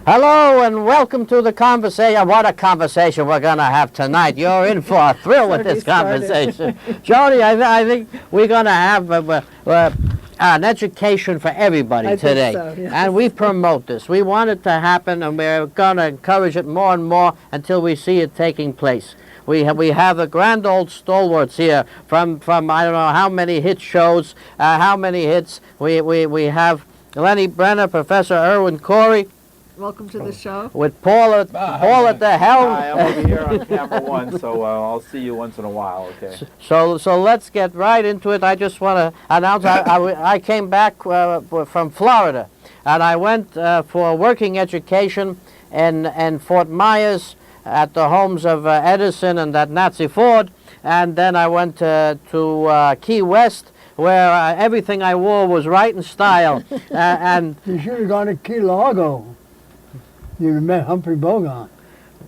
Hello and welcome to the conversation. What a conversation we're going to have tonight. You're in for a thrill with this conversation. Jody, I think we're going to have an education for everybody today. So, yes. And we promote this. We want it to happen, and we're going to encourage it more and more until we see it taking place. We have the grand old stalwarts here from I don't know how many hit shows, how many hits. We have Lenni Brenner, Professor Irwin Corey, Welcome to the show. with Paul at the helm. Hi, I'm over here on camera one, so I'll see you once in a while, okay? So let's get right into it. I just want to announce I came back from Florida, and I went for working education in Fort Myers at the homes of Edison and that Nazi Ford, and then I went to Key West, where everything I wore was right in style. And You should have gone to Key Largo. You met Humphrey Bogart.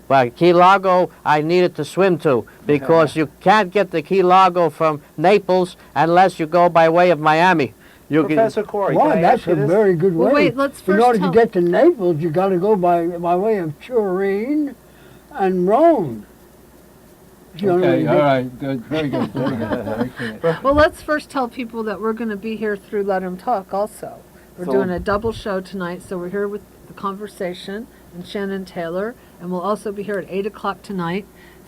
well, Key Largo I needed to swim to, because you can't get to Key Largo from Naples unless you go by way of Miami. Professor Corey, Why, can I that's ask you a this? very good way. Well, wait, let's In first order tell- to get to Naples, you got to go by way of Turin and Rome. You know, Okay, you all get- right, good, very good, very good. Very good. Well, let's first tell people that we're going to be here through Let 'Em Talk also. We're So- doing a double show tonight, so we're here with the conversation and Shannon Taylor, and we'll also be here at 8 o'clock tonight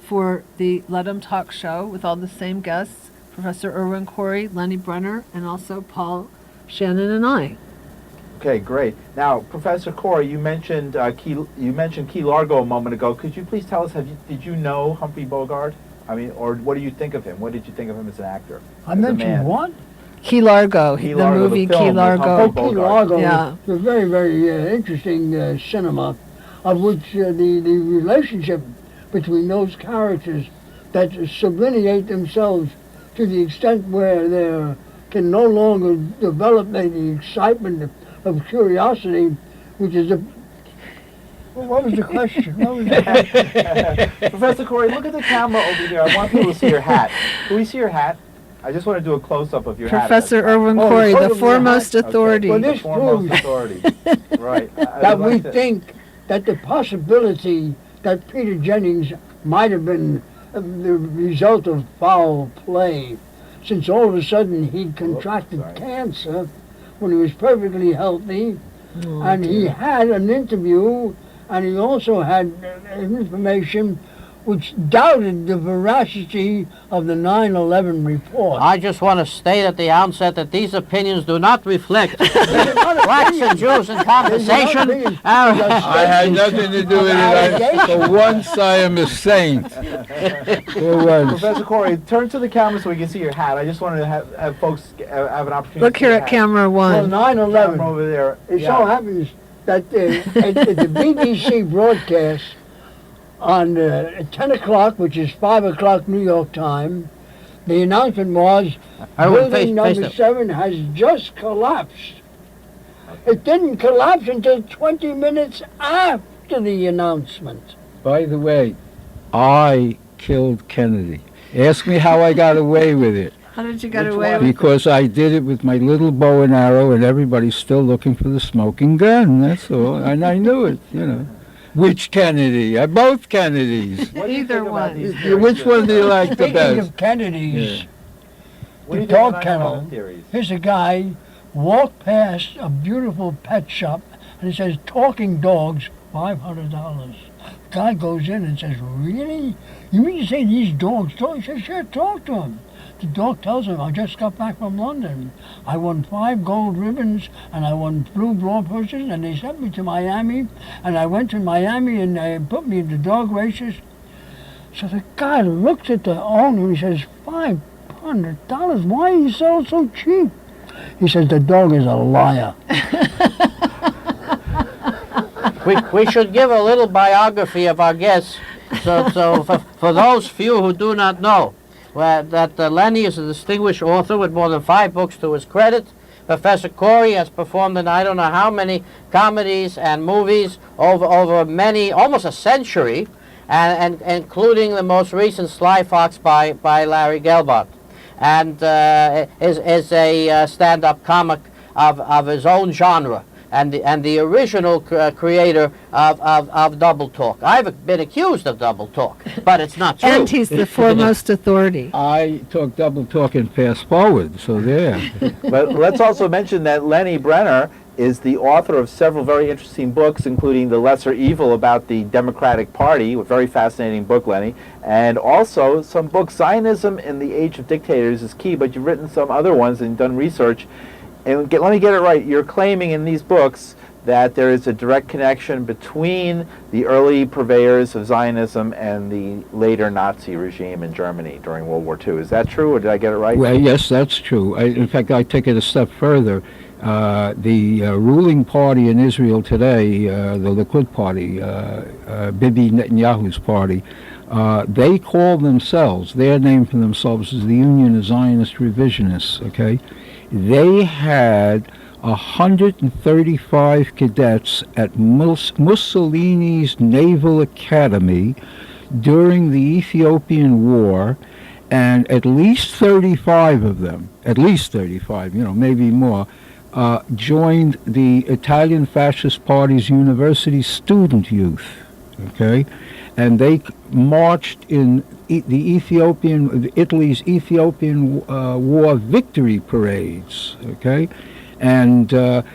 for the Let 'Em Talk show with all the same guests, Professor Irwin Corey, Lenni Brenner, and also Paul, Shannon, and I. Okay, great. Now, Professor Corey, you mentioned Key Largo a moment ago. Could you please tell us, did you know Humphrey Bogart? I mean, or what do you think of him? What did you think of him as an actor? I as a mentioned man? what? Key Largo, Key the Largo, the movie film Key with Largo. Oh, Humphrey Key Bogart. Largo Yeah. is a very, very interesting cinema, of which the relationship between those characters that sublineate themselves to the extent where they can no longer develop the excitement of curiosity, which is a... Well, what was the question? What was the question? Professor Corey, look at the camera over here. I want people to see your hat. Can we see your hat? I just want to do a close-up of your hat. Professor Irwin Oh, Corey, photo the of your foremost hat? authority. Well, The this foremost proves authority. Right. that we think that the possibility that Peter Jennings might have been the result of foul play, since all of a sudden he'd contracted sorry. cancer when he was perfectly healthy, and he had an interview, and he also had information which doubted the veracity of the 9/11 report. I just want to state at the outset that these opinions do not reflect blacks and Jews in conversation. I had nothing to do with it. For once, I am a saint. For once. Professor Corey, turn to the camera so we can see your hat. I just wanted to have folks have an opportunity Look to see here your at hat. camera Well, one. 9/11. Camera over there. It Yeah. so happens that at the BBC broadcast on 10 o'clock, which is 5 o'clock New York time, the announcement was Irwin, building number face 7 has just collapsed. It didn't collapse until 20 minutes after the announcement. By the way, I killed Kennedy. Ask me how I got away with it. How did you get Which away one? with it? Because I did it with my little bow and arrow, and everybody's still looking for the smoking gun. That's all. And I knew it, you know. Which Kennedy? Both Kennedys. What do you Either think about one. these theories? Which one do you like the Speaking best? of Kennedys, Yeah. What do you the think of dog 9/11 kennel. theories? here's a guy walked past a beautiful pet shop, and it says, talking dogs, $500. Guy goes in and says, really? You mean to say these dogs talk? He says, sure, talk to him. The dog tells him, I just got back from London. I won 5 gold ribbons, and I won blue ball purses, and they sent me to Miami, and I went to Miami, and they put me in the dog races. So the guy looks at the owner, and he says, $500? Why are you selling so cheap? He says, the dog is a liar. We should give a little biography of our guests, so for those few who do not know, that Lenni is a distinguished author with more than 5 books to his credit. Professor Corey has performed in I don't know how many comedies and movies over many, almost a century, and including the most recent Sly Fox by Larry Gelbart, and is a stand-up comic of his own genre. the original creator of double talk. I've been accused of double talk, but it's not true. And he's the foremost authority. I talk double talk and fast forward, so there. But let's also mention that Lenni Brenner is the author of several very interesting books, including The Lesser Evil about the Democratic Party, a very fascinating book, Lenni, and also some books. Zionism in the Age of Dictators is key, but you've written some other ones and done research. And let me get it right. You're claiming in these books that there is a direct connection between the early purveyors of Zionism and the later Nazi regime in Germany during World War II. Is that true, or did I get it right? Well, yes, that's true. In fact, I take it a step further. The ruling party in Israel today, the Likud party, Bibi Netanyahu's party, they call themselves, their name for themselves is the Union of Zionist Revisionists, okay? They had 135 cadets at Mussolini's Naval Academy during the Ethiopian War, and at least 35 of them, maybe more, joined the Italian Fascist Party's university student youth, okay? And they marched in Italy's Ethiopian War victory parades, okay? And one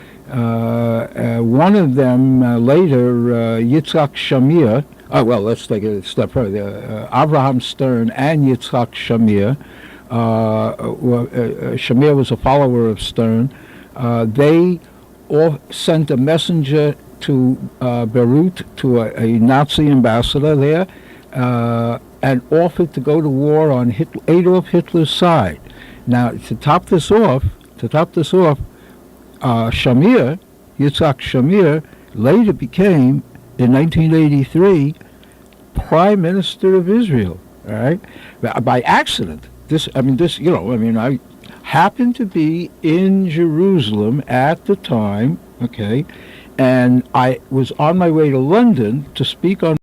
of them later, Yitzhak Shamir, let's take it a step further. Abraham Stern and Yitzhak Shamir, Shamir was a follower of Stern. They sent a messenger to Beirut, to a Nazi ambassador there, and offered to go to war on Adolf Hitler's side. Now, to top this off, Shamir, Yitzhak Shamir, later became, in 1983, Prime Minister of Israel. All right, by accident. I happened to be in Jerusalem at the time. Okay, and I was on my way to London to speak on